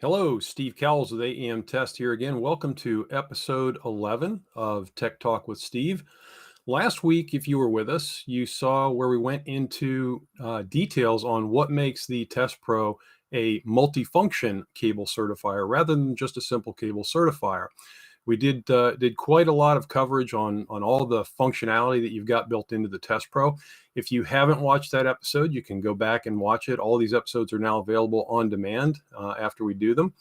Hello, Steve Cowles with AEM Test here again. Welcome to episode 11 of Tech Talk with Steve. Last week, if you were with us, you saw where we went into details on what makes the TestPro a multifunction cable certifier rather than just a simple cable certifier. We did quite a lot of coverage on all the functionality that you've got built into the TestPro. If you haven't watched that episode, you can go back and watch it. All these episodes are now available on demand after we do them.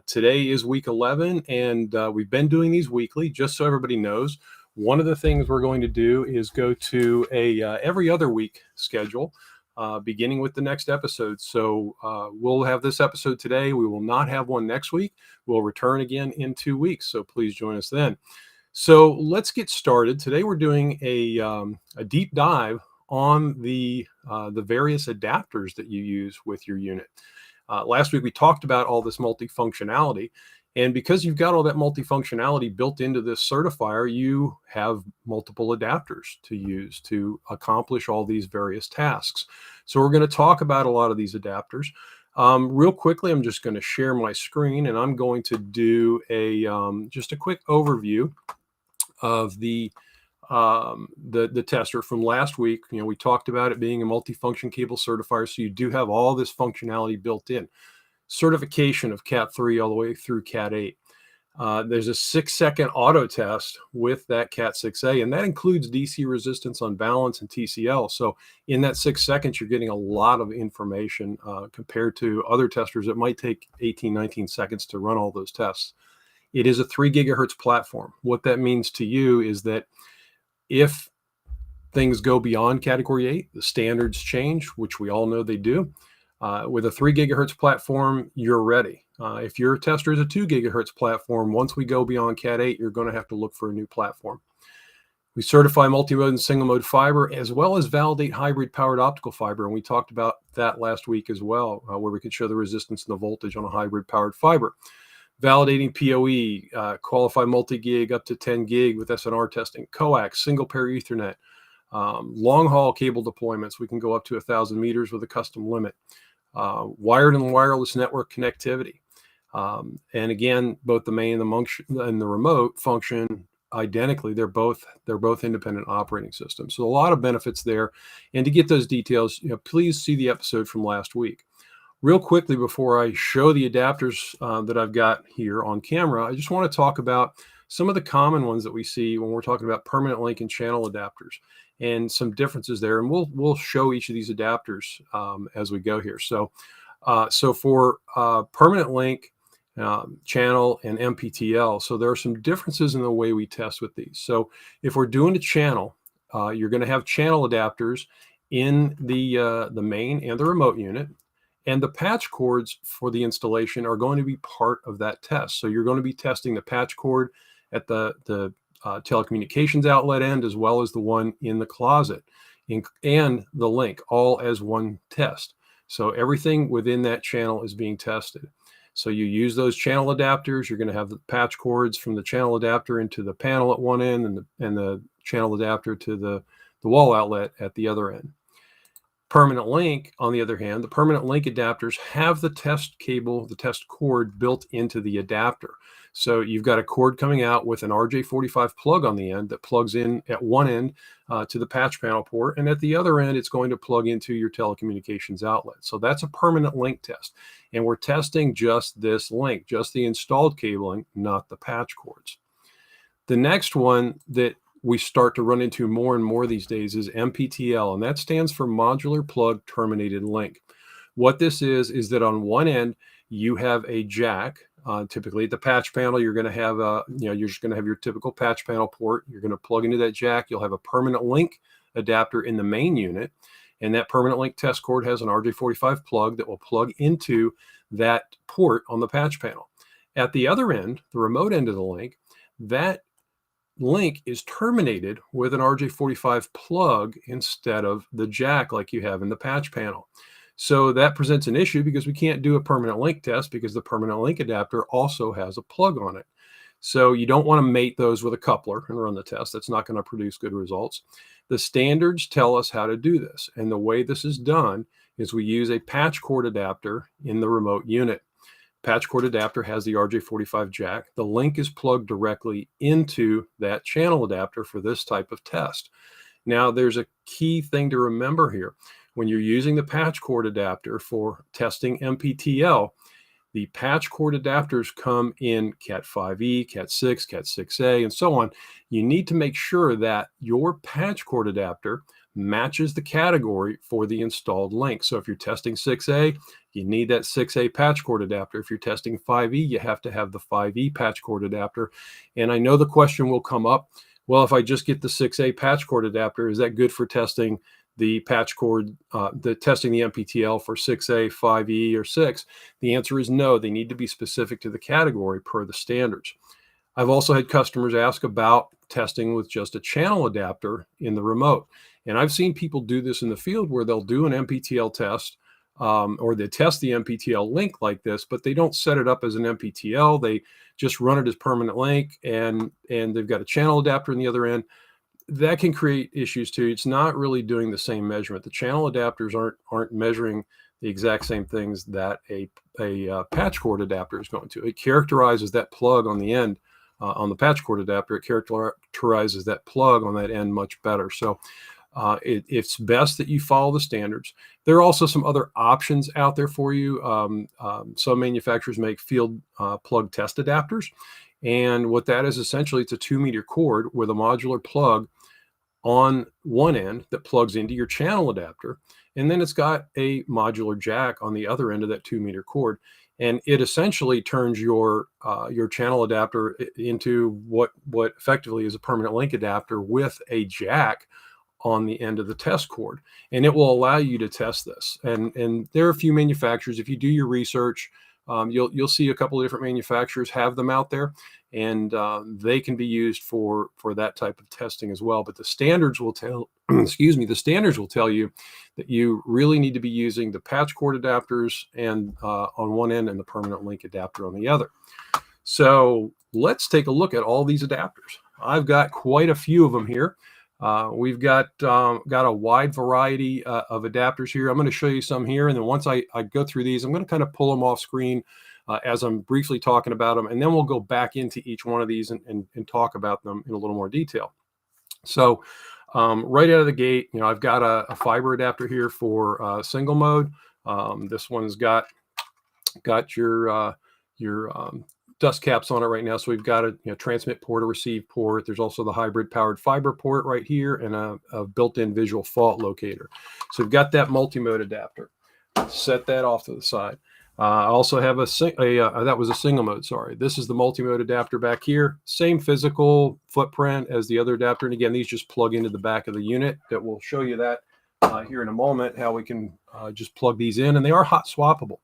Today is week 11, and we've been doing these weekly, just so everybody knows. One of the things we're going to do is go to a every other week schedule, beginning with the next episode. So we'll have this episode today. We will not have one next week. We'll return again in 2 weeks. So please join us then. So let's get started. Today we're doing a deep dive on the various adapters that you use with your unit. Last week we talked about all this multifunctionality, and because you've got all that multifunctionality built into this certifier, you have multiple adapters to use to accomplish all these various tasks. So we're going to talk about a lot of these adapters. Real quickly, I'm just going to share my screen, and I'm going to do just a quick overview of the tester from last week. You know, we talked about it being a multifunction cable certifier, so you do have all this functionality built in. Certification of Cat 3 all the way through Cat 8. There's a 6-second auto test with that Cat 6A, and that includes DC resistance on balance and TCL. So in that 6 seconds, you're getting a lot of information compared to other testers that might take 18, 19 seconds to run all those tests. It is a 3 gigahertz platform. What that means to you is that if things go beyond Category 8, the standards change, which we all know they do. With a 3 gigahertz platform, you're ready. If your tester is a 2 gigahertz platform, once we go beyond Cat 8, you're going to have to look for a new platform. We certify multi-mode and single-mode fiber, as well as validate hybrid powered optical fiber, and we talked about that last week as well, where we could show the resistance and the voltage on a hybrid powered fiber. Validating PoE, qualify multi-gig up to 10 gig with SNR testing, coax, single pair Ethernet, long-haul cable deployments. We can go up to 1,000 meters with a custom limit. Wired and wireless network connectivity. And again, both the main and the remote function identically. They're both independent operating systems. So a lot of benefits there. And to get those details, please see the episode from last week. Real quickly, before I show the adapters that I've got here on camera, I just want to talk about some of the common ones that we see when we're talking about permanent link and channel adapters, and some differences there. And we'll show each of these adapters as we go here. So for permanent link, channel, and MPTL, so there are some differences in the way we test with these. So if we're doing a channel, you're going to have channel adapters in the main and the remote unit. And the patch cords for the installation are going to be part of that test. So you're going to be testing the patch cord at the telecommunications outlet end, as well as the one in the closet, and the link, all as one test. So everything within that channel is being tested. So you use those channel adapters. You're going to have the patch cords from the channel adapter into the panel at one end, and the channel adapter to the wall outlet at the other end. Permanent link, on the other hand, the permanent link adapters have the test cable, the test cord built into the adapter. So you've got a cord coming out with an RJ45 plug on the end that plugs in at one end to the patch panel port, and at the other end, it's going to plug into your telecommunications outlet. So that's a permanent link test. And we're testing just this link, just the installed cabling, not the patch cords. The next one that we start to run into more and more these days is MPTL, and that stands for Modular Plug Terminated Link. What this is that on one end you have a jack. Typically at the patch panel, you're going to have you're just going to have your typical patch panel port. You're going to plug into that jack. You'll have a permanent link adapter in the main unit, and that permanent link test cord has an RJ45 plug that will plug into that port on the patch panel. At the other end, the remote end of the link, that link is terminated with an RJ45 plug instead of the jack like you have in the patch panel. So that presents an issue because we can't do a permanent link test because the permanent link adapter also has a plug on it. So you don't want to mate those with a coupler and run the test. That's not going to produce good results. The standards tell us how to do this. And the way this is done is we use a patch cord adapter in the remote unit. patch cord adapter has the RJ45 jack. The link is plugged directly into that channel adapter for this type of test. Now, there's a key thing to remember here. When you're using the patch cord adapter for testing MPTL, the patch cord adapters come in Cat 5e, Cat 6, Cat 6a, and so on. You need to make sure that your patch cord adapter matches the category for the installed link. So if you're testing 6a, you need that 6a patch cord adapter. If you're testing 5e, you have to have the 5e patch cord adapter. And I know the question will come up, well, if I just get the 6a patch cord adapter, is that good for testing the patch cord, testing the MPTL for 6A, 5E, or 6? The answer is no. They need to be specific to the category per the standards. I've also had customers ask about testing with just a channel adapter in the remote. And I've seen people do this in the field where they'll do an MPTL test, or they test the MPTL link like this, but they don't set it up as an MPTL. They just run it as permanent link, and they've got a channel adapter on the other end. That can create issues too. It's not really doing the same measurement. The channel adapters aren't measuring the exact same things that a patch cord adapter is going to. It characterizes that plug on the end, on the patch cord adapter. It characterizes that plug on that end much better. So it's best that you follow the standards. There are also some other options out there for you. Some manufacturers make field plug test adapters. And what that is, essentially, it's a 2-meter cord with a modular plug on one end that plugs into your channel adapter. And then it's got a modular jack on the other end of that 2-meter cord. And it essentially turns your channel adapter into what effectively is a permanent link adapter with a jack on the end of the test cord. And it will allow you to test this. And there are a few manufacturers. If you do your research, you'll see a couple of different manufacturers have them out there, and they can be used for that type of testing as well. But the standards will tell, excuse me, the standards will tell you that you really need to be using the patch cord adapters and on one end and the permanent link adapter on the other. So let's take a look at all these adapters. I've got quite a few of them here. We've got a wide variety of adapters here. I'm going to show you some here, and then once I go through these, I'm going to kind of pull them off screen as I'm briefly talking about them, and then we'll go back into each one of these and talk about them in a little more detail. So right out of the gate, I've got a fiber adapter here for single mode. This one's got your dust caps on it right now. So we've got a transmit port, a receive port. There's also the hybrid powered fiber port right here, and a built-in visual fault locator. So we've got that multi-mode adapter. Set that off to the side. I also have that was a single mode, sorry. This is the multi-mode adapter back here. Same physical footprint as the other adapter. And again, these just plug into the back of the unit. That will show you that here in a moment, how we can just plug these in, and they are hot swappable.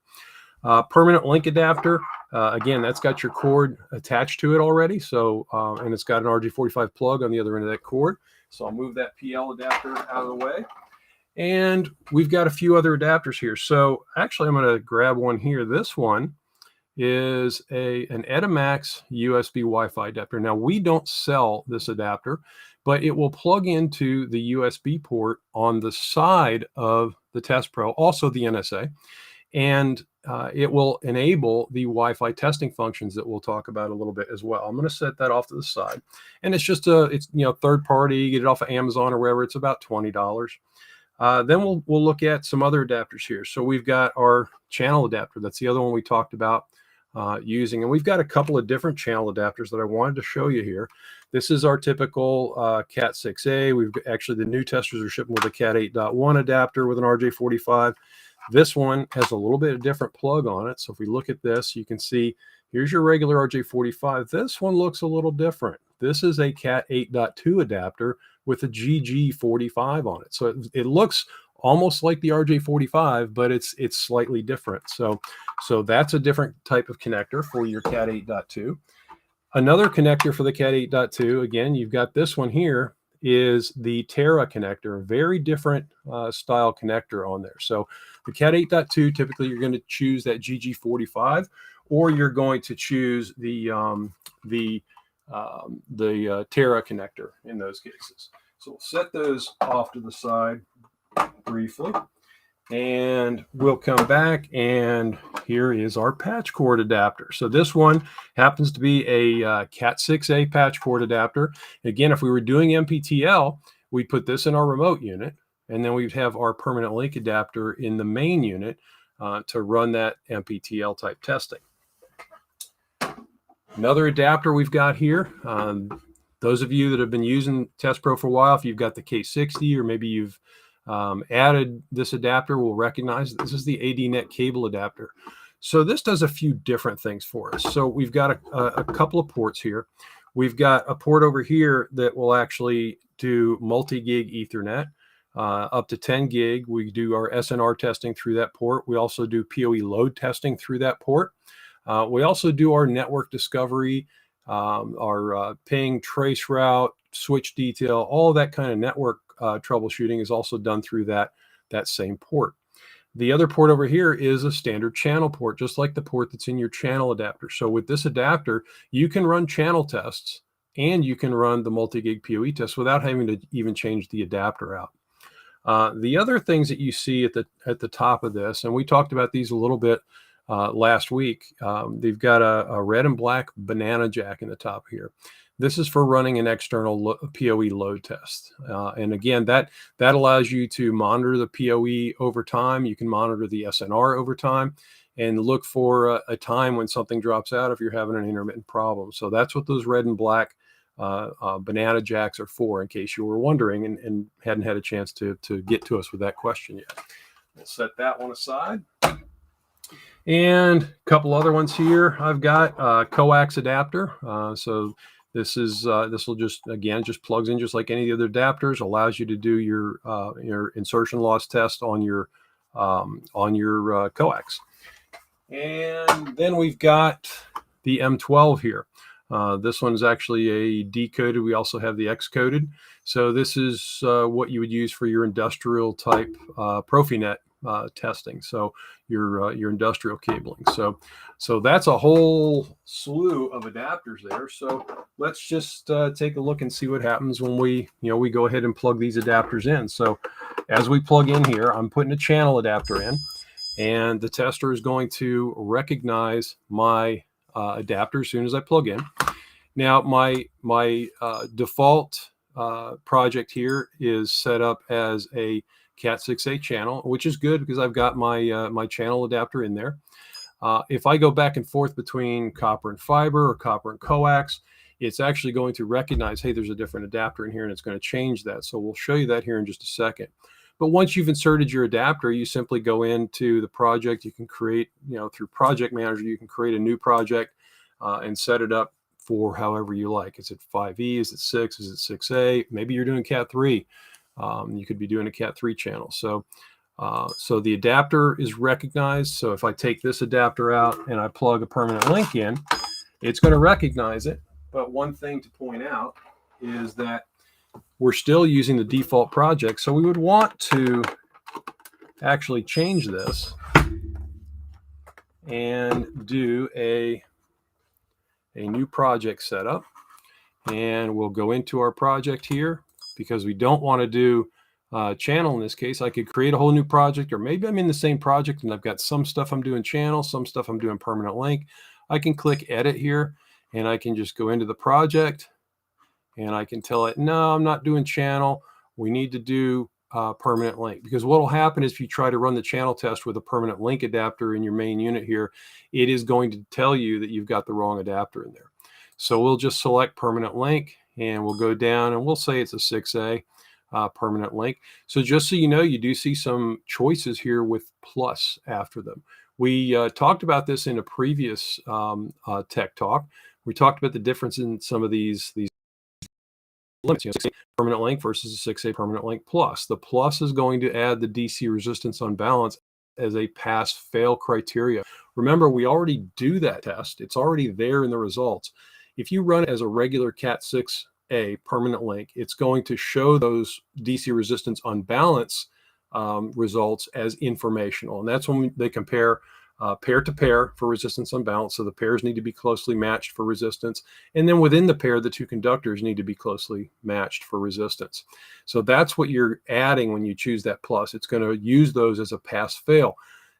Permanent link adapter, again, that's got your cord attached to it already. So, and it's got an RJ45 plug on the other end of that cord. So I'll move that PL adapter out of the way. And we've got a few other adapters here. So actually, I'm going to grab one here. This one is an Edimax USB Wi-Fi adapter. Now, we don't sell this adapter, but it will plug into the USB port on the side of the TestPro, also the NSA. And it will enable the Wi-Fi testing functions that we'll talk about a little bit as well. I'm going to set that off to the side, and it's just it's third party. You get it off of Amazon or wherever. It's about $20. Then we'll look at some other adapters here. So we've got our channel adapter. That's the other one we talked about using, and we've got a couple of different channel adapters that I wanted to show you here. This is our typical Cat 6A. We've actually, the new testers are shipping with a Cat 8.1 adapter with an RJ45. This one has a little bit of different plug on it. So if we look at this, you can see here's your regular RJ45. This one looks a little different. This is a Cat 8.2 adapter with a GG45 on it. So it looks almost like the RJ45, but it's slightly different. So that's a different type of connector for your Cat 8.2. Another connector for the Cat 8.2, again, you've got this one here, is the Terra connector, a very different style connector on there. So the Cat 8.2, typically you're going to choose that GG45, or you're going to choose the Terra connector in those cases. So we'll set those off to the side briefly. And we'll come back, and here is our patch cord adapter. So this one happens to be a Cat 6A patch cord adapter. Again, if we were doing MPTL, we'd put this in our remote unit, and then we'd have our permanent link adapter in the main unit to run that MPTL type testing. Another adapter we've got here. Those of you that have been using TestPro for a while, if you've got the K60 or maybe you've added this adapter, will recognize this is the Adnet cable adapter. So this does a few different things for us. So we've got a couple of ports here. We've got a port over here that will actually do multi-gig Ethernet up to 10 gig. We do our SNR testing through that port. We also do PoE load testing through that port. We also do our network discovery, our ping, trace route, switch detail, all that kind of network troubleshooting is also done through that same port. The other port over here is a standard channel port, just like the port that's in your channel adapter. So with this adapter, you can run channel tests and you can run the multi-gig PoE tests without having to even change the adapter out. The other things that you see at the top of this, and we talked about these a little bit last week, they've got a red and black banana jack in the top here. This is for running an external PoE load test. And again, that allows you to monitor the PoE over time. You can monitor the SNR over time and look for a time when something drops out if you're having an intermittent problem. So that's what those red and black banana jacks are for, in case you were wondering and hadn't had a chance to get to us with that question yet. We'll set that one aside. And a couple other ones here. I've got coax adapter. So this will just plugs in just like any of the other adapters. Allows you to do your insertion loss test on your coax. And then we've got the M12 here. This one is actually a decoded. We also have the X-coded. So this is what you would use for your industrial type Profinet testing. So your industrial cabling. So that's a whole slew of adapters there. So let's just take a look and see what happens when we go ahead and plug these adapters in. So as we plug in here, I'm putting a channel adapter in, and the tester is going to recognize my adapter as soon as I plug in. Now my default project here is set up as a Cat 6A channel, which is good because I've got my channel adapter in there. If I go back and forth between copper and fiber or copper and coax, it's actually going to recognize, hey, there's a different adapter in here, and it's going to change that. So we'll show you that here in just a second. But once you've inserted your adapter, you simply go into the project. You can create, through Project Manager, you can create a new project and set it up for however you like. Is it 5E? Is it 6? Is it 6A? Maybe you're doing Cat 3. You could be doing a Cat 3 channel. So the adapter is recognized. So if I take this adapter out and I plug a permanent link in, it's going to recognize it. But one thing to point out is that we're still using the default project. So we would want to actually change this and do a new project setup. And we'll go into our project here. Because we don't want to do channel in this case, I could create a whole new project, or maybe I'm in the same project and I've got some stuff I'm doing channel, some stuff I'm doing permanent link. I can click edit here and I can just go into the project and I can tell it, no, I'm not doing channel. We need to do permanent link, because what will happen is if you try to run the channel test with a permanent link adapter in your main unit here, it is going to tell you that you've got the wrong adapter in there. So we'll just select permanent link. And we'll go down and we'll say it's a 6A permanent link. So just so you know, you do see some choices here with plus after them. We talked about this in a previous tech talk. We talked about the difference in some of these limits. 6A permanent link versus a 6A permanent link plus. The plus is going to add the DC resistance unbalance as a pass-fail criteria. Remember, we already do that test. It's already there in the results. If you run it as a regular Cat 6A permanent link, it's going to show those DC resistance unbalance results as informational. And that's when they compare pair to pair for resistance unbalance. So the pairs need to be closely matched for resistance. And then within the pair, the two conductors need to be closely matched for resistance. So that's what you're adding when you choose that plus. It's going to use those as a pass-fail.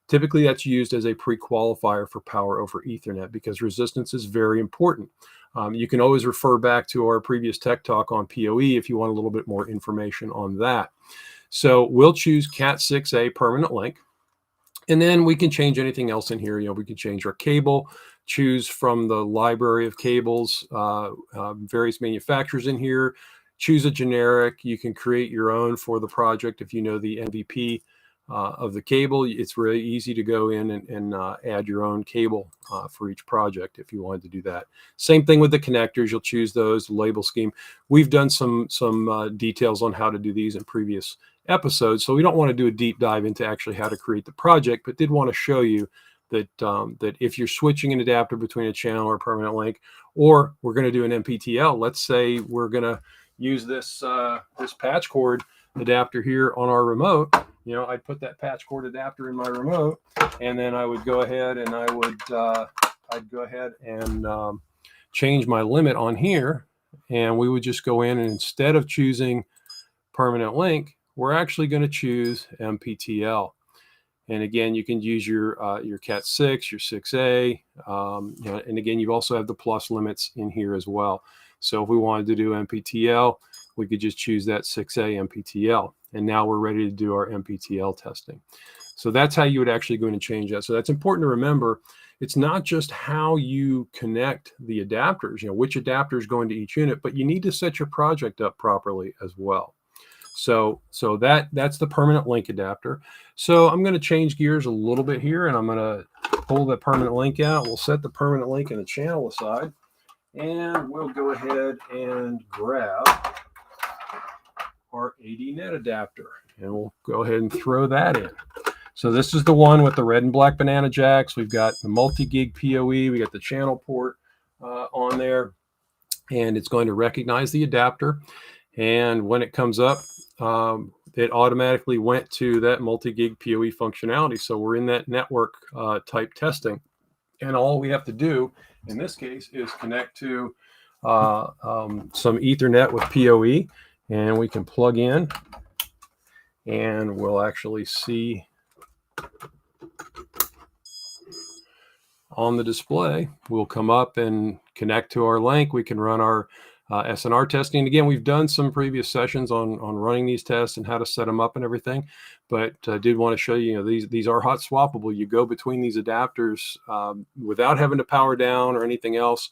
Typically, that's used as a pre-qualifier for power over Ethernet because resistance is very important. You can always refer back to our previous tech talk on PoE if you want a little bit more information on that. So we'll choose Cat6a permanent link. And then we can change anything else in here. We can change our cable, choose from the library of cables, various manufacturers in here, choose a generic. You can create your own for the project if you know the MVP of the cable. It's really easy to go in and add your own cable for each project if you wanted to do that. Same thing with the connectors. You'll choose those, label scheme. We've done some details on how to do these in previous episodes, so we don't want to do a deep dive into actually how to create the project, but did want to show you that that if you're switching an adapter between a channel or a permanent link, or we're going to do an MPTL, let's say we're going to use this this patch cord adapter here on our remote. I'd put that patch cord adapter in my remote, and then I would go ahead and I'd go ahead and change my limit on here, and we would just go in, and instead of choosing permanent link, we're actually going to choose MPTL. And again, you can use your Cat 6, your 6A, and again, you also have the plus limits in here as well. So if we wanted to do MPTL, we could just choose that 6A MPTL. And now we're ready to do our MPTL testing. So that's how you would actually go in and change that. So that's important to remember. It's not just how you connect the adapters, which adapter is going to each unit, but you need to set your project up properly as well. So that's the permanent link adapter. So I'm going to change gears a little bit here, and I'm going to pull the permanent link out. We'll set the permanent link in the channel aside, and we'll go ahead and grab our Adnet adapter, and we'll go ahead and throw that in. So this is the one with the red and black banana jacks. We've got the multi-gig PoE. We got the channel port on there, and it's going to recognize the adapter. And when it comes up, it automatically went to that multi-gig PoE functionality. So we're in that network type testing. And all we have to do in this case is connect to some Ethernet with PoE, and we can plug in, and we'll actually see on the display, we'll come up and connect to our link. We can run our SNR testing. Again, we've done some previous sessions on running these tests and how to set them up and everything, but I did want to show you, these are hot swappable. You go between these adapters without having to power down or anything else.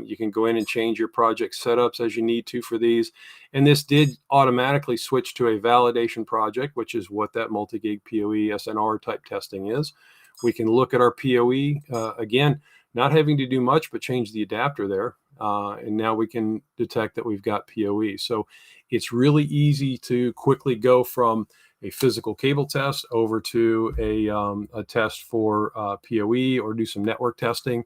You can go in and change your project setups as you need to for these. And this did automatically switch to a validation project, which is what that multi-gig PoE SNR type testing is. We can look at our PoE, again, not having to do much, but change the adapter there. And now we can detect that we've got PoE. So it's really easy to quickly go from a physical cable test over to a test for PoE, or do some network testing.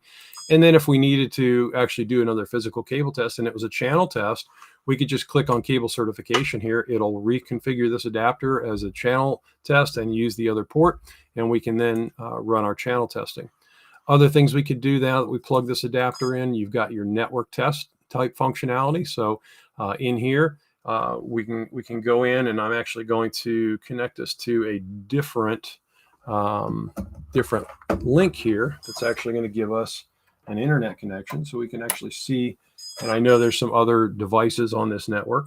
And then if we needed to actually do another physical cable test and it was a channel test, we could just click on cable certification here. It'll reconfigure this adapter as a channel test and use the other port, and we can then run our channel testing. Other things we could do now that we plug this adapter in, you've got your network test type functionality. So in here, we can go in, and I'm actually going to connect us to a different link here that's actually going to give us an internet connection, so we can actually see. And I know there's some other devices on this network,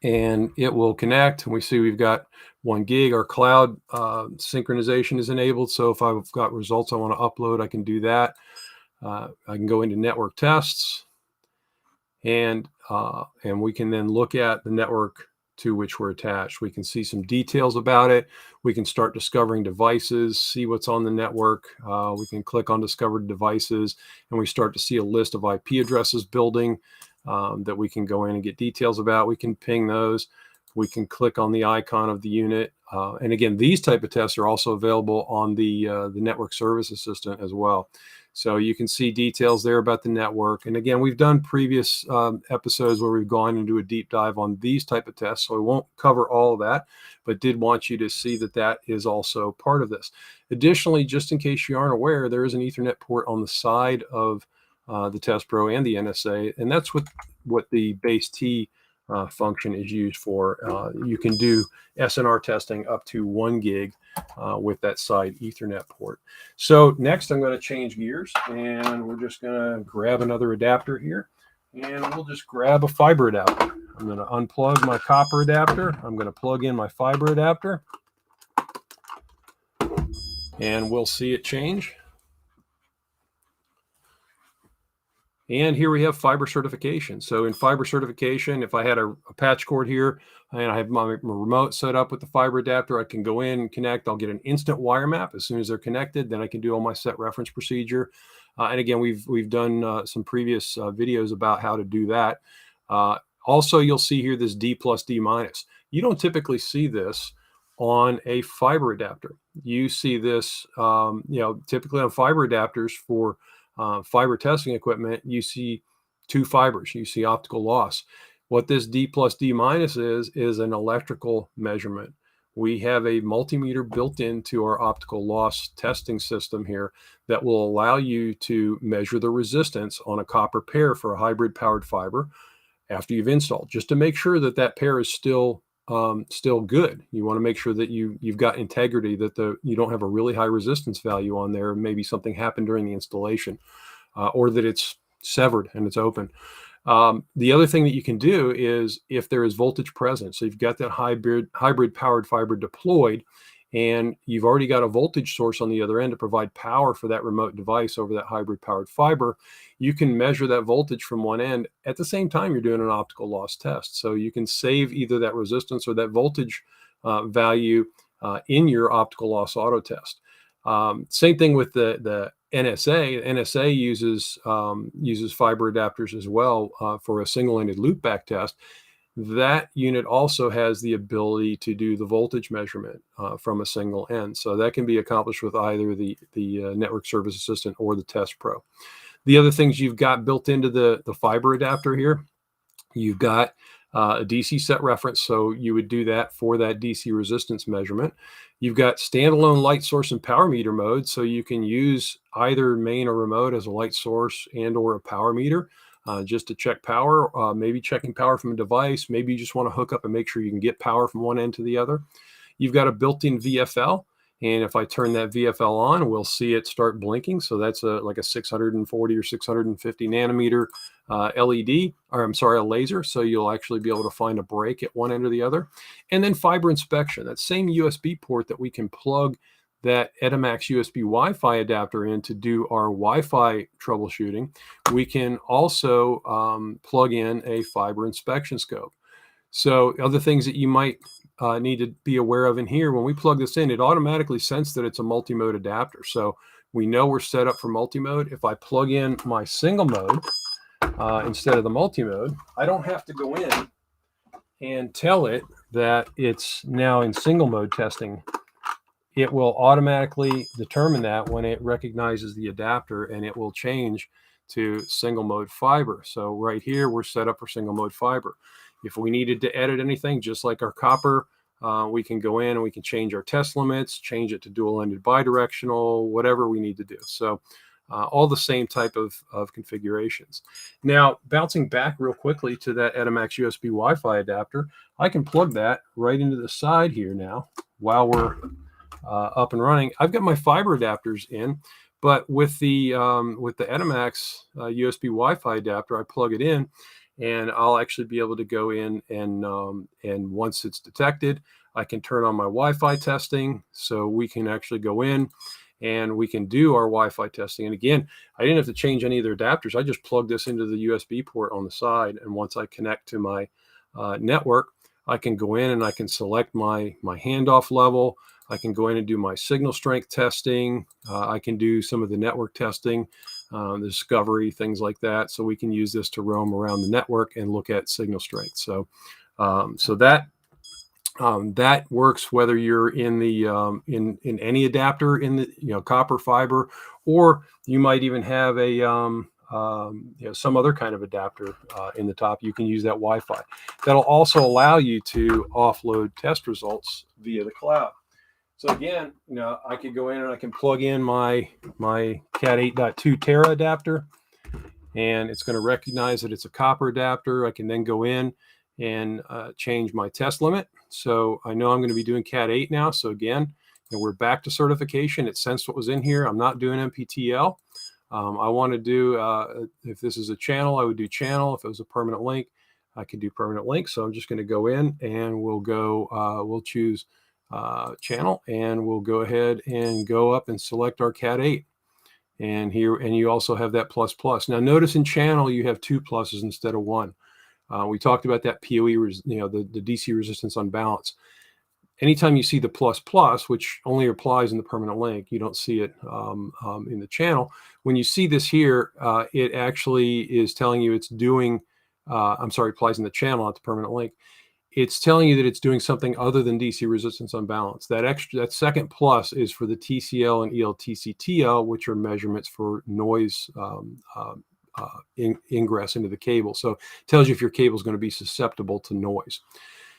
and it will connect, and we see we've got 1 gig. Our cloud synchronization is enabled, so if I've got results I want to upload, I can do that. I can go into network tests, and we can then look at the network to which we're attached. We can see some details about it. We can start discovering devices, see what's on the network. We can click on discovered devices, and we start to see a list of IP addresses building that we can go in and get details about. We can ping those. We can click on the icon of the unit. And again, these type of tests are also available on the Network Service Assistant as well. So you can see details there about the network. And again, we've done previous episodes where we've gone into a deep dive on these type of tests, so I won't cover all of that, but did want you to see that that is also part of this. Additionally, just in case you aren't aware, there is an Ethernet port on the side of the TestPro and the NSA, and that's what the base T function is used for. You can do SNR testing up to 1 gig with that side Ethernet port. So next I'm going to change gears, and we're just going to grab another adapter here, and we'll just grab a fiber adapter. I'm going to unplug my copper adapter. I'm going to plug in my fiber adapter, and we'll see it change. And here we have fiber certification. So in fiber certification, if I had a patch cord here and I have my remote set up with the fiber adapter, I can go in and connect. I'll get an instant wire map as soon as they're connected. Then I can do all my set reference procedure. And again, we've done some previous videos about how to do that. Also, you'll see here this D plus D minus. You don't typically see this on a fiber adapter. You see this, typically on fiber adapters for fiber testing equipment, you see 2 fibers, you see optical loss. What this D plus D minus is an electrical measurement. We have a multimeter built into our optical loss testing system here that will allow you to measure the resistance on a copper pair for a hybrid powered fiber after you've installed, just to make sure that that pair is still good. You want to make sure that you've got integrity, that you don't have a really high resistance value on there. Maybe something happened during the installation, or that it's severed and it's open. The other thing that you can do is if there is voltage present, so you've got that hybrid powered fiber deployed, and you've already got a voltage source on the other end to provide power for that remote device over that hybrid powered fiber, you can measure that voltage from one end at the same time you're doing an optical loss test. So you can save either that resistance or that voltage value in your optical loss auto test. Same thing with the NSA. NSA uses fiber adapters as well for a single-ended loopback test. That unit also has the ability to do the voltage measurement from a single end. So that can be accomplished with either the Network Service Assistant or the TestPro. The other things you've got built into the fiber adapter here, you've got a DC set reference. So you would do that for that DC resistance measurement. You've got standalone light source and power meter mode. So you can use either main or remote as a light source and or a power meter. Just to check power, maybe checking power from a device. Maybe you just want to hook up and make sure you can get power from one end to the other. You've got a built-in VFL, and if I turn that VFL on, we'll see it start blinking. So that's like a 640 or 650 nanometer LED, or I'm sorry, a laser. So you'll actually be able to find a break at one end or the other. And then fiber inspection, that same USB port that we can plug that Etamax USB Wi-Fi adapter in to do our Wi-Fi troubleshooting, we can also plug in a fiber inspection scope. So other things that you might need to be aware of in here, when we plug this in, it automatically senses that it's a multi-mode adapter. So we know we're set up for multi-mode. If I plug in my single mode instead of the multi-mode, I don't have to go in and tell it that it's now in single mode testing. It will automatically determine that when it recognizes the adapter, and it will change to single mode fiber. So right here, we're set up for single mode fiber. If we needed to edit anything, just like our copper, we can go in and we can change our test limits, change it to dual-ended bidirectional, whatever we need to do. So all the same type of configurations. Now, bouncing back real quickly to that Etamax USB Wi-Fi adapter, I can plug that right into the side here now while we're up and running. I've got my fiber adapters in, but with the Etamax USB Wi-Fi adapter, I plug it in, and I'll actually be able to go in and once it's detected, I can turn on my Wi-Fi testing. So we can actually go in and we can do our Wi-Fi testing. And again, I didn't have to change any of their adapters. I just plugged this into the USB port on the side, and once I connect to my network, I can go in and I can select my handoff level. I can go in and do my signal strength testing. I can do some of the network testing, the discovery, things like that. So we can use this to roam around the network and look at signal strength. So, so that That works whether you're in the in any adapter in the copper, fiber, or you might even have a some other kind of adapter in the top. You can use that Wi-Fi. That'll also allow you to offload test results via the cloud. So again, I could go in and I can plug in my Cat 8.2 Tera adapter, and it's going to recognize that it's a copper adapter. I can then go in and change my test limit. So I know I'm going to be doing Cat 8 now. So again, we're back to certification. It sensed what was in here. I'm not doing MPTL. I want to do, if this is a channel, I would do channel. If it was a permanent link, I could do permanent link. So I'm just going to go in and we'll choose channel, and we'll go ahead and go up and select our Cat 8. And here, and you also have that plus plus. Now notice in channel, you have 2 pluses instead of 1. We talked about that PoE, the DC resistance on balance. Anytime you see the plus plus, which only applies in the permanent link, you don't see it in the channel. When you see this here, it actually is telling you it's doing, applies in the channel, not the permanent link. It's telling you that it's doing something other than DC resistance on balance. That second plus is for the TCL and ELTCTL, which are measurements for noise ingress into the cable. So it tells you if your cable is going to be susceptible to noise.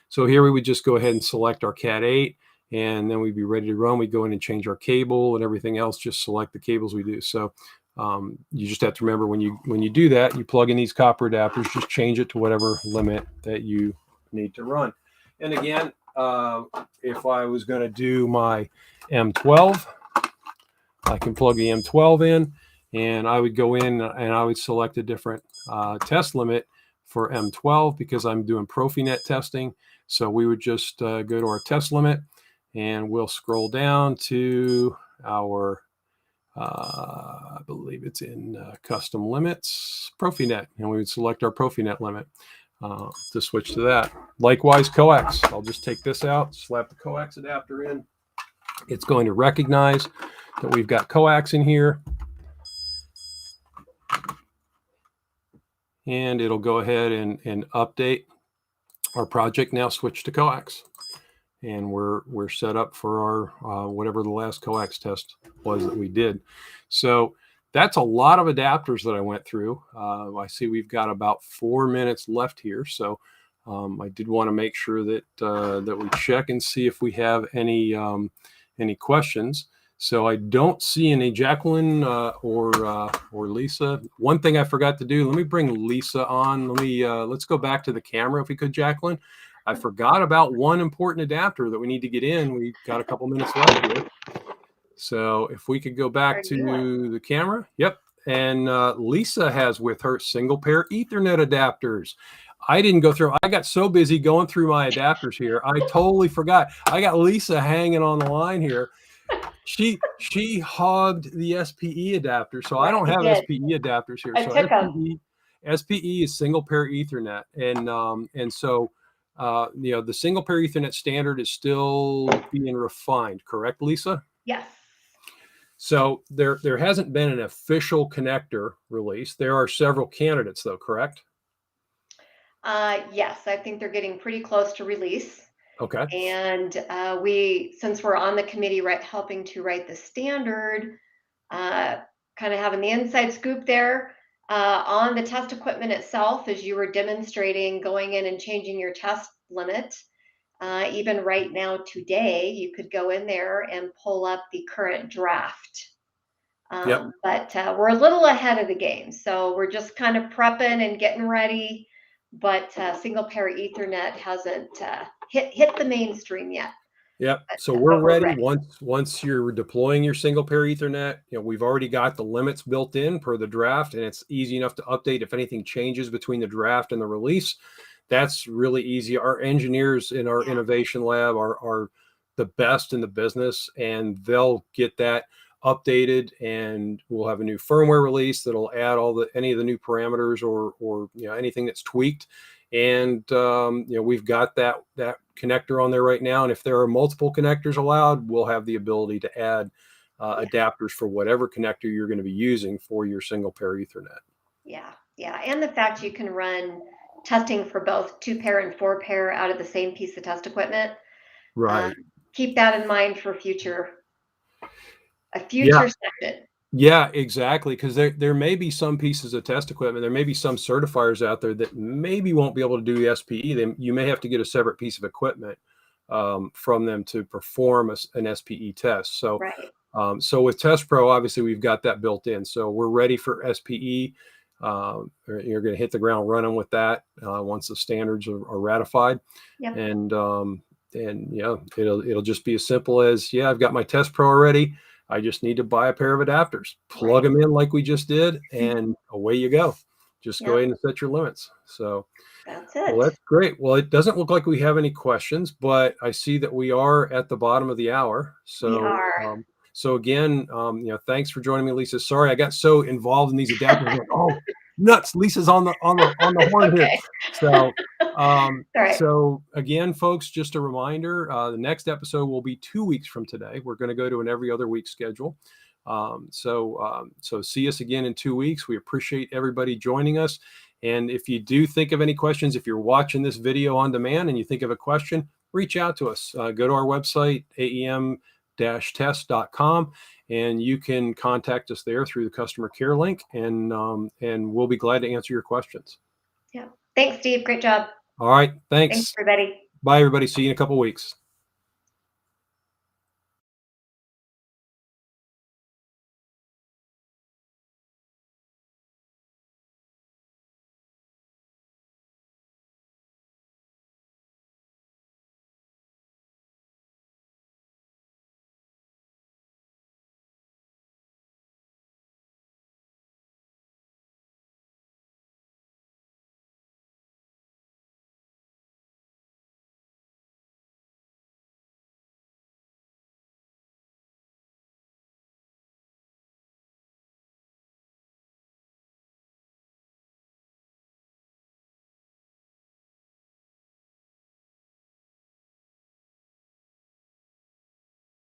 So here we would just go ahead and select our Cat 8, and then we'd be ready to run. We go in and change our cable and everything else, just select the cables we do. So you just have to remember when you do that, you plug in these copper adapters, just change it to whatever limit that you need to run. And again, if I was going to do my M12, I can plug the M12 in, and I would go in and I would select a different test limit for M12 because I'm doing Profinet testing. So we would just go to our test limit, and we'll scroll down to our I believe it's in custom limits, Profinet, and we would select our Profinet limit to switch to that. Likewise, coax. I'll just take this out, slap the coax adapter in. It's going to recognize that we've got coax in here, and it'll go ahead and update our project. Now switch to coax, and we're set up for our whatever the last coax test was that we did. So that's a lot of adapters that I went through. I see we've got about 4 minutes left here, so I did want to make sure that that we check and see if we have any questions. So I don't see any. Jacqueline or Lisa. One thing I forgot to do. Let me bring Lisa on. Let's go back to the camera if we could, Jacqueline. I forgot about one important adapter that we need to get in. We've got a couple minutes left here. So if we could go back to the camera. Yep. And Lisa has with her single pair Ethernet adapters. I didn't go through. I got so busy going through my adapters here. I totally forgot. I got Lisa hanging on the line here. She hogged the SPE adapter. So I don't have SPE adapters here. So SPE is single pair Ethernet. And so the single pair Ethernet standard is still being refined, correct, Lisa? Yes. So there hasn't been an official connector release. There are several candidates, though, correct? Yes, I think they're getting pretty close to release. Okay. And since we're on the committee helping to write the standard, kind of having the inside scoop there on the test equipment itself, as you were demonstrating going in and changing your test limit. Even right now today, you could go in there and pull up the current draft. Yep. But we're a little ahead of the game. So we're just kind of prepping and getting ready. But single pair Ethernet hasn't hit the mainstream yet. Yep. So we're ready. Once you're deploying your single pair Ethernet, we've already got the limits built in per the draft, and it's easy enough to update if anything changes between the draft and the release. That's really easy. Our engineers in our innovation lab are the best in the business, and they'll get that updated, and we'll have a new firmware release that'll add any of the new parameters or anything that's tweaked. And we've got that connector on there right now, and if there are multiple connectors allowed, we'll have the ability to add adapters for whatever connector you're going to be using for your single pair Ethernet. Yeah, and the fact you can run testing for both 2-pair and 4-pair out of the same piece of test equipment. Right. Keep that in mind for a future Yeah. session. Yeah, exactly. Because there may be some pieces of test equipment. There may be some certifiers out there that maybe won't be able to do the SPE. Then you may have to get a separate piece of equipment from them to perform an SPE test. So, Right. so with TestPro, obviously we've got that built in. So we're ready for SPE. You're going to hit the ground running with that once the standards are ratified. Yep. And yeah, it'll just be as simple as, yeah, I've got my TestPro already. I just need to buy a pair of adapters, plug them in like we just did, and away you go. Just go Yep. ahead and set your limits. So, That's well, it. that's great. Well, it doesn't look like we have any questions, but I see that we are at the bottom of the hour. We So, are. so again, thanks for joining me, Lisa. Sorry, I got so involved in these adapters. Like, oh, nuts! Lisa's on the horn here. Okay. So, All right. so again, folks, just a reminder: the next episode will be 2 weeks from today. We're going to go to an every other week schedule. So see us again in 2 weeks. We appreciate everybody joining us. And if you do think of any questions, if you're watching this video on demand and you think of a question, reach out to us. Go to our website, aem-test.com, and you can contact us there through the customer care link, and we'll be glad to answer your questions. Yeah. Thanks, Steve. Great job. All right. Thanks, Thanks. everybody. Bye, everybody. See you in a couple of weeks.